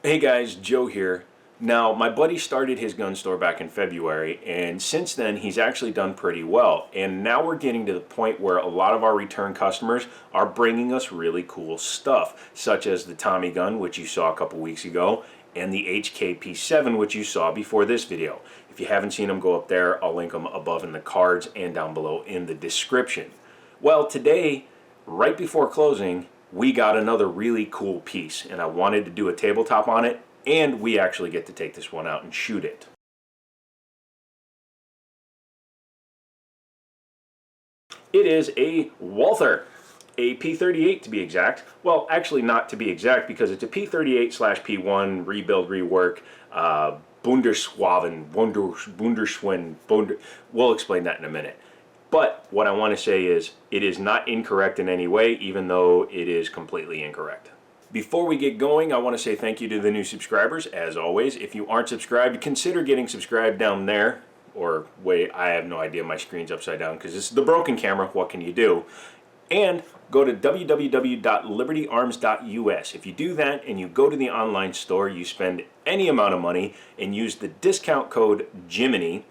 Hey guys, Joe here. Now, my buddy started his gun store back in February, and since then he's actually done pretty well. And now we're getting to the point where a lot of our return customers are bringing us really cool stuff, such as the Tommy gun, which you saw a couple weeks ago, and the HKP7, which you saw before this video. If you haven't seen them, go up there. I'll link them above in the cards and down below in the description. Well, today, right before closing, we got another really cool piece, and I wanted to do a tabletop on it, and we actually get to take this one out and shoot it. It is a Walther, a P38 to be exact. Well, actually not to be exact, because it's a P38/P1 rebuild, rework, Bunderschwen, we'll explain that in a minute. But what I want to say is, it is not incorrect in any way, even though it is completely incorrect. Before we get going, I want to say thank you to the new subscribers. As always, if you aren't subscribed, consider getting subscribed down there. Or wait, I have no idea, my screen's upside down because this is the broken camera. What can you do? And go to www.libertyarms.us. If you do that and you go to the online store, you spend any amount of money and use the discount code Jiminy,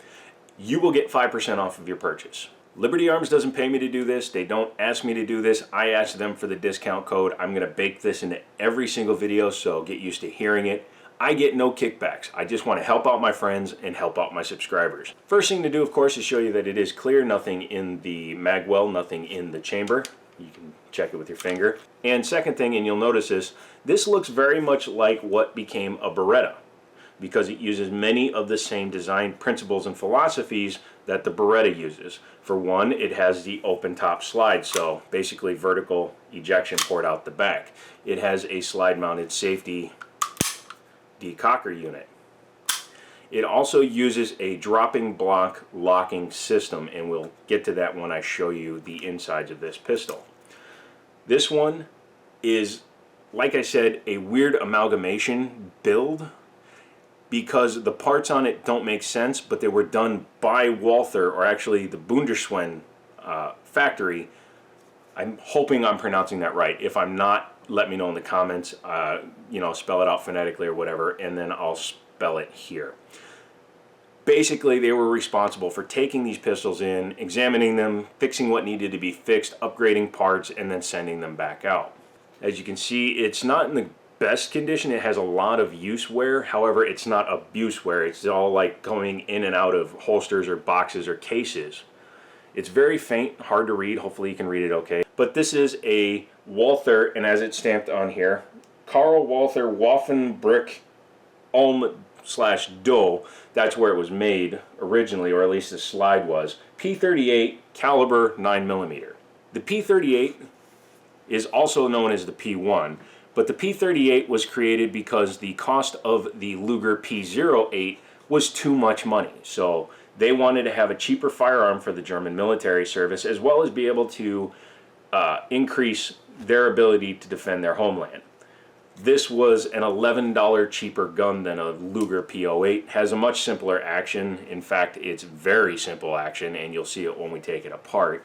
you will get 5% off of your purchase. Liberty Arms doesn't pay me to do this. They don't ask me to do this. I ask them for the discount code. I'm going to bake this into every single video, so get used to hearing it. I get no kickbacks. I just want to help out my friends and help out my subscribers. First thing to do, of course, is show you that it is clear. Nothing in the mag well, nothing in the chamber. You can check it with your finger. And second thing, and you'll notice this looks very much like what became a Beretta, because it uses many of the same design principles and philosophies that the Beretta uses. For one, it has the open top slide, so basically vertical ejection port out the back. It has a slide mounted safety decocker unit. It also uses a dropping block locking system, and we'll get to that when I show you the insides of this pistol. This one is, like I said, a weird amalgamation build, because the parts on it don't make sense, but they were done by Walther, or actually the Bunderschwen factory. I'm hoping I'm pronouncing that right. If I'm not, let me know in the comments. You know, spell it out phonetically or whatever, and then I'll spell it here. Basically, they were responsible for taking these pistols in, examining them, fixing what needed to be fixed, upgrading parts, and then sending them back out. As you can see, it's not in the best condition. It has a lot of use wear. However, it's not abuse wear. It's all like going in and out of holsters or boxes or cases. It's very faint, hard to read. Hopefully you can read it okay. But this is a Walther, and as it's stamped on here, Karl Walther Waffenbrick Ulm/Doe. That's where it was made originally, or at least the slide was. P38 caliber 9mm. The P38 is also known as the P1. But the P38 was created because the cost of the Luger P08 was too much money. So they wanted to have a cheaper firearm for the German military service, as well as be able to increase their ability to defend their homeland. This was an $11 cheaper gun than a Luger P08. Has a much simpler action. In fact, it's very simple action, and you'll see it when we take it apart.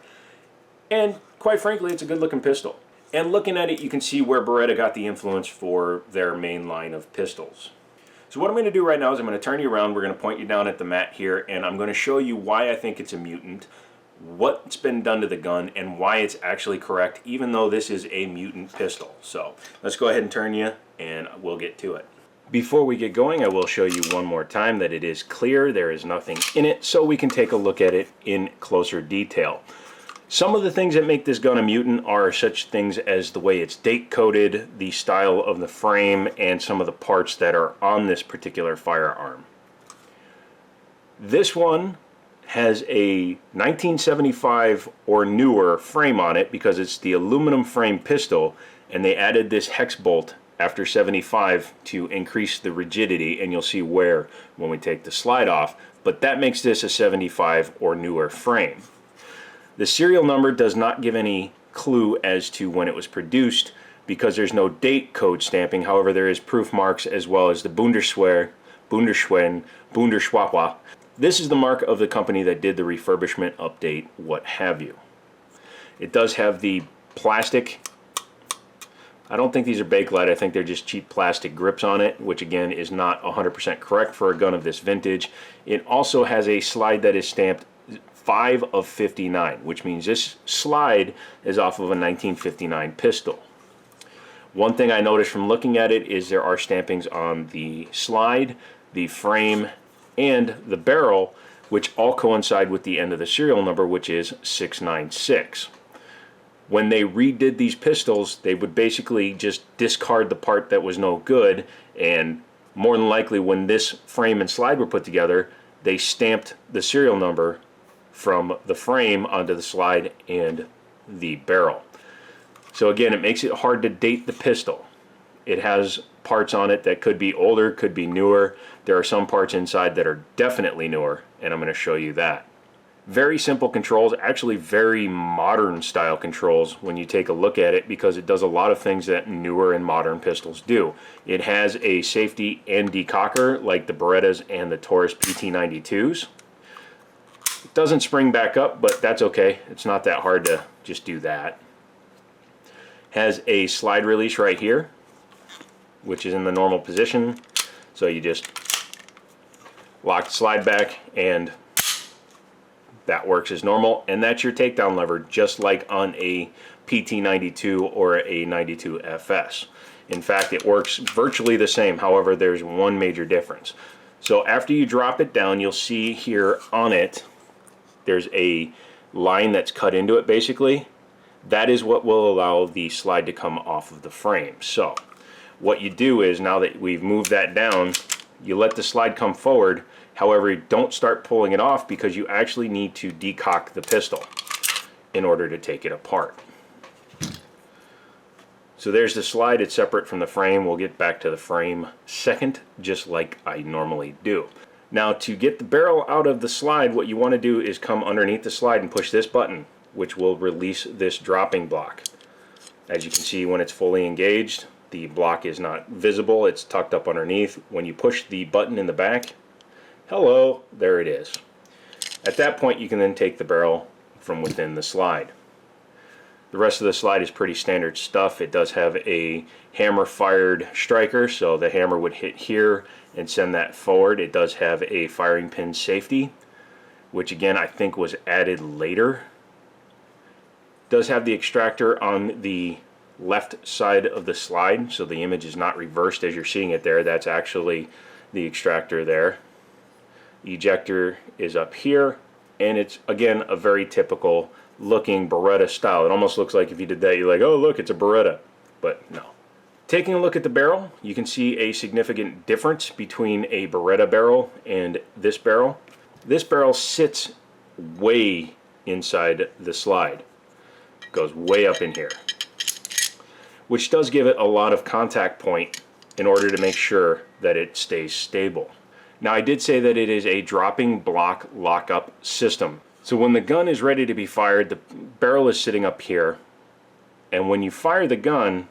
And quite frankly, it's a good looking pistol. And looking at it, you can see where Beretta got the influence for their main line of pistols. So what I'm going to do right now is I'm going to turn you around, we're going to point you down at the mat here, and I'm going to show you why I think it's a mutant, what's been done to the gun, and why it's actually correct, even though this is a mutant pistol. So let's go ahead and turn you, and we'll get to it. Before we get going, I will show you one more time that it is clear, there is nothing in it, so we can take a look at it in closer detail. Some of the things that make this gun a mutant are such things as the way it's date coded, the style of the frame, and some of the parts that are on this particular firearm. This one has a 1975 or newer frame on it because it's the aluminum frame pistol, and they added this hex bolt after 75 to increase the rigidity, and you'll see where when we take the slide off, but that makes this a 75 or newer frame. The serial number does not give any clue as to when it was produced because there's no date code stamping. However, there is proof marks as well as the Bunderschwen, Bunderschwapwa. This is the mark of the company that did the refurbishment, update, what have you. It does have the plastic I don't think these are Bakelite. I think they're just cheap plastic grips on it, which again is not 100% correct for a gun of this vintage. It also has a slide that is stamped 5 of 59, which means this slide is off of a 1959 pistol. One thing I noticed from looking at it is there are stampings on the slide, the frame, and the barrel, which all coincide with the end of the serial number, which is 696. When they redid these pistols, they would basically just discard the part that was no good, and more than likely when this frame and slide were put together, they stamped the serial number from the frame onto the slide and the barrel. So again, it makes it hard to date the pistol. It has parts on it that could be older, could be newer. There are some parts inside that are definitely newer, and I'm going to show you that. Very simple controls, actually very modern style controls when you take a look at it, because it does a lot of things that newer and modern pistols do. It has a safety and decocker like the Berettas and the Taurus PT92s. It doesn't spring back up, but that's okay. It's not that hard to just do that. Has a slide release right here, which is in the normal position. So you just lock the slide back and that works as normal, and that's your takedown lever, just like on a PT92 or a 92 FS. In fact, it works virtually the same. However, there's one major difference. So after you drop it down, you'll see here on it, there's a line that's cut into it basically. That is what will allow the slide to come off of the frame. So what you do is, now that we've moved that down, you let the slide come forward. However, don't start pulling it off, because you actually need to decock the pistol in order to take it apart. So there's the slide. It's separate from the frame. We'll get back to the frame second, just like I normally do. Now, to get the barrel out of the slide, what you want to do is come underneath the slide and push this button, which will release this dropping block. As you can see, when it's fully engaged, the block is not visible. It's tucked up underneath. When you push the button in the back, hello, there it is. At that point, you can then take the barrel from within the slide. The rest of the slide is pretty standard stuff. It does have a hammer-fired striker, so the hammer would hit here and send that forward. It does have a firing pin safety, which again I think was added later. It does have the extractor on the left side of the slide, so the image is not reversed as you're seeing it there. That's actually the extractor there. Ejector is up here, and it's again a very typical looking Beretta style. It almost looks like if you did that, you're like, oh look, it's a Beretta, but no. Taking a look at the barrel, you can see a significant difference between a Beretta barrel and this barrel. This barrel sits way inside the slide, goes way up in here, which does give it a lot of contact point in order to make sure that it stays stable. Now, I did say that it is a dropping block lockup system. So when the gun is ready to be fired, the barrel is sitting up here, and when you fire the gun,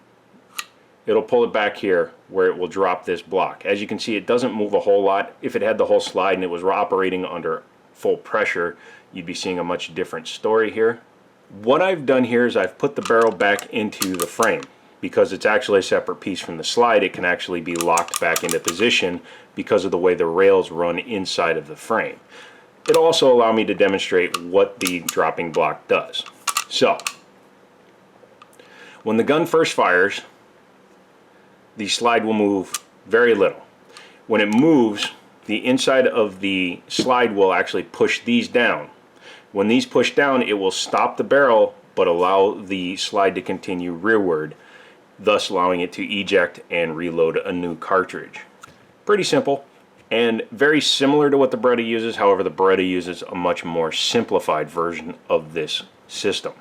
it'll pull it back here where it will drop this block. As you can see, it doesn't move a whole lot. If it had the whole slide and it was operating under full pressure, you'd be seeing a much different story here. What I've done here is I've put the barrel back into the frame. Because it's actually a separate piece from the slide, it can actually be locked back into position because of the way the rails run inside of the frame. It'll also allow me to demonstrate what the dropping block does. So, when the gun first fires, the slide will move very little. When it moves, the inside of the slide will actually push these down. When these push down, it will stop the barrel but allow the slide to continue rearward, thus allowing it to eject and reload a new cartridge. Pretty simple and very similar to what the Beretta uses. However, the Beretta uses a much more simplified version of this system.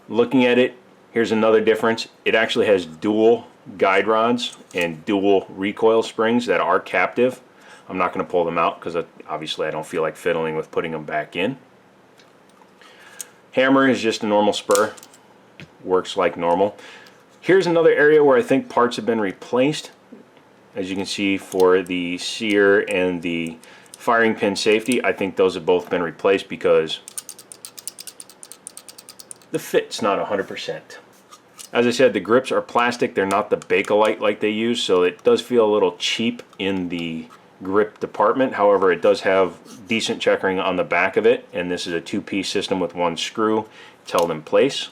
Looking at it, here's another difference. It actually has dual guide rods and dual recoil springs that are captive. I'm not going to pull them out because obviously I don't feel like fiddling with putting them back in. Hammer is just a normal spur, works like normal. Here's another area where I think parts have been replaced. As you can see, for the sear and the firing pin safety, I think those have both been replaced because the fit's not 100%. As I said, the grips are plastic. They're not the Bakelite like they use, so it does feel a little cheap in the grip department. However, it does have decent checkering on the back of it, and this is a two-piece system with one screw. It's held in place.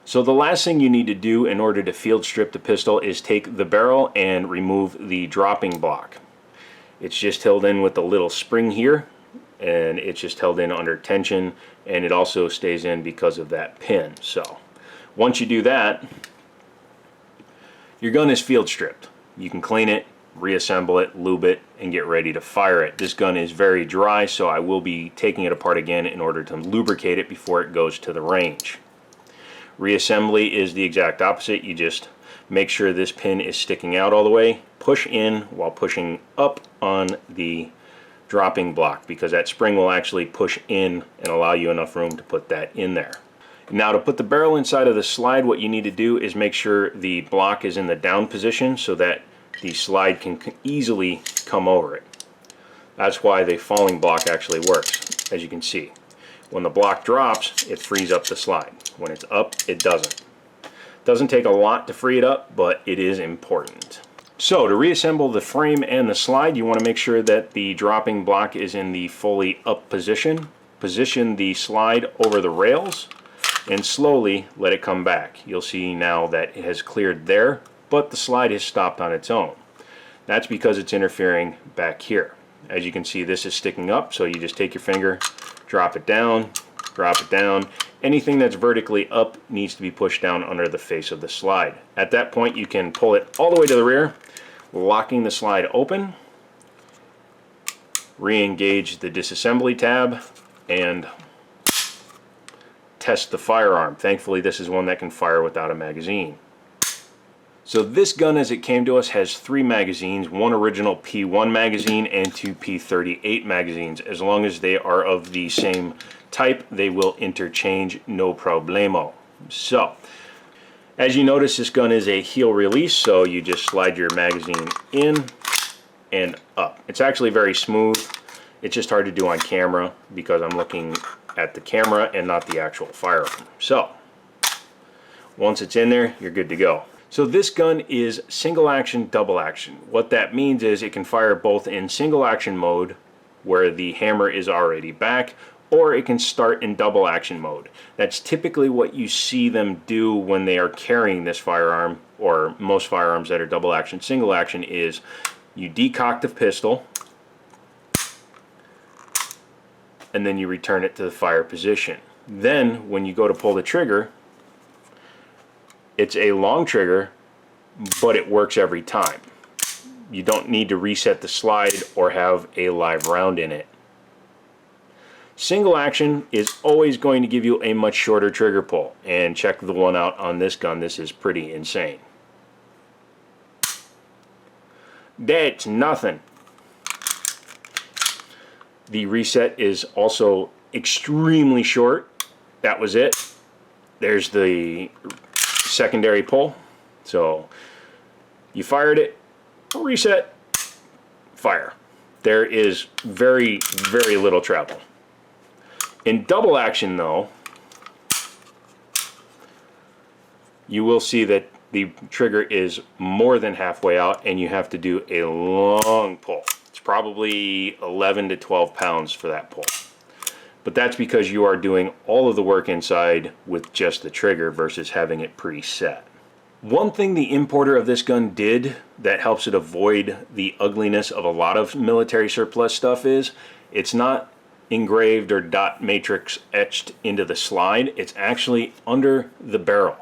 So the last thing you need to do in order to field strip the pistol is take the barrel and remove the dropping block. It's just held in with a little spring here, and it's just held in under tension, and it also stays in because of that pin. So once you do that, your gun is field stripped. You can clean it, reassemble it, lube it, and get ready to fire it. This gun is very dry, so I will be taking it apart again in order to lubricate it before it goes to the range. Reassembly is the exact opposite. You just make sure this pin is sticking out all the way, push in while pushing up on the dropping block, because that spring will actually push in and allow you enough room to put that in there. Now, to put the barrel inside of the slide, what you need to do is make sure the block is in the down position so that the slide can easily come over it. That's why the falling block actually works. As you can see, when the block drops, it frees up the slide. When it's up, it doesn't. Doesn't take a lot to free it up, but it is important. So to reassemble the frame and the slide, you want to make sure that the dropping block is in the fully up position. Position the slide over the rails and slowly let it come back. You'll see now that it has cleared there, but the slide has stopped on its own. That's because it's interfering back here. As you can see, this is sticking up, so you just take your finger, drop it down, drop it down. Anything that's vertically up needs to be pushed down under the face of the slide. At that point, you can pull it all the way to the rear, locking the slide open, re-engage the disassembly tab, and test the firearm. Thankfully, this is one that can fire without a magazine. So this gun, as it came to us, has 3 magazines, one original P1 magazine and 2 P38 magazines. As long as they are of the same type, they will interchange, no problemo. So, as you notice, this gun is a heel release, so you just slide your magazine in and up. It's actually very smooth. It's just hard to do on camera because I'm looking at the camera and not the actual firearm. So, once it's in there, you're good to go. So this gun is single action, double action. What that means is it can fire both in single action mode, where the hammer is already back, or it can start in double action mode. That's typically what you see them do when they are carrying this firearm, or most firearms that are double action. Single action is you decock the pistol, and then you return it to the fire position. Then when you go to pull the trigger, it's a long trigger, but it works every time. You don't need to reset the slide or have a live round in it. Single action is always going to give you a much shorter trigger pull, and check the one out on this gun. This is pretty insane. That's nothing. The reset is also extremely short. That was it. There's the secondary pull. So you fired it, reset, fire. There is very, very little travel. In double action though, you will see that the trigger is more than halfway out and you have to do a long pull. It's probably 11 to 12 pounds for that pull. But that's because you are doing all of the work inside with just the trigger versus having it preset. One thing the importer of this gun did that helps it avoid the ugliness of a lot of military surplus stuff is it's not engraved or dot matrix etched into the slide. It's actually under the barrel.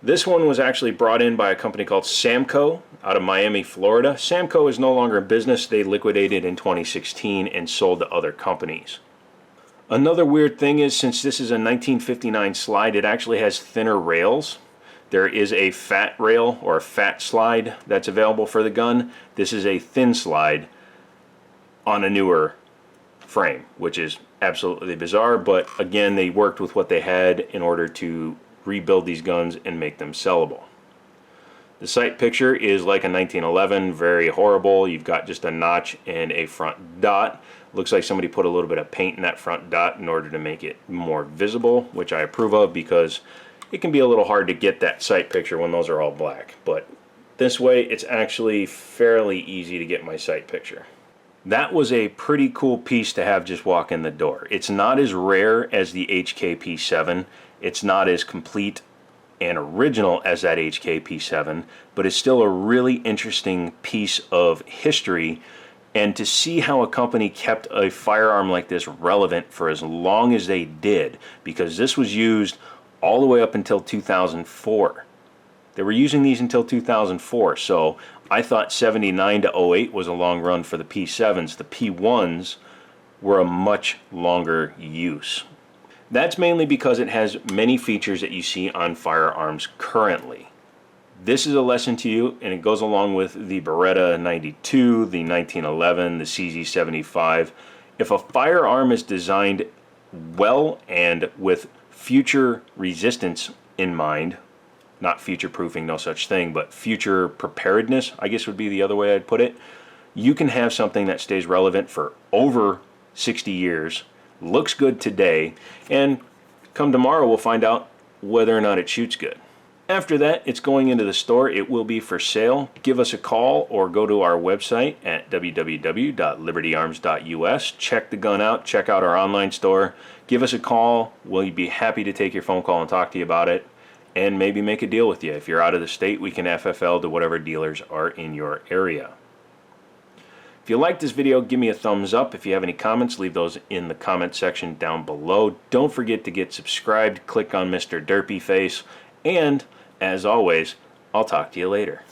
This one was actually brought in by a company called Samco out of Miami, Florida. Samco is no longer in business. They liquidated in 2016 and sold to other companies. Another weird thing is, since this is a 1959 slide, it actually has thinner rails. There is a fat rail or a fat slide that's available for the gun. This is a thin slide on a newer frame, which is absolutely bizarre, but again, they worked with what they had in order to rebuild these guns and make them sellable. The sight picture is like a 1911, very horrible. You've got just a notch and a front dot. Looks like somebody put a little bit of paint in that front dot in order to make it more visible, which I approve of because it can be a little hard to get that sight picture when those are all black, but this way it's actually fairly easy to get my sight picture. That was a pretty cool piece to have just walk in the door. It's not as rare as the HKP7. It's not as complete and original as that HKP7, but it's still a really interesting piece of history. And to see how a company kept a firearm like this relevant for as long as they did, because this was used all the way up until 2004. They were using these until 2004, so I thought 79 to 08 was a long run for the P7s. The P1s were a much longer use. That's mainly because it has many features that you see on firearms currently. This is a lesson to you, and it goes along with the Beretta 92, the 1911, the CZ75. If a firearm is designed well and with future resistance in mind, not future proofing, no such thing, but future preparedness, I guess would be the other way I'd put it, you can have something that stays relevant for over 60 years, looks good today, and come tomorrow we'll find out whether or not it shoots good. After that, it's going into the store. It will be for sale. Give us a call or go to our website at www.libertyarms.us. Check the gun out. Check out our online store. Give us a call. We'll be happy to take your phone call and talk to you about it, and maybe make a deal with you. If you're out of the state, we can FFL to whatever dealers are in your area. If you like this video, give me a thumbs up. If you have any comments, leave those in the comment section down below. Don't forget to get subscribed. Click on Mr. Derpy Face. And, as always, I'll talk to you later.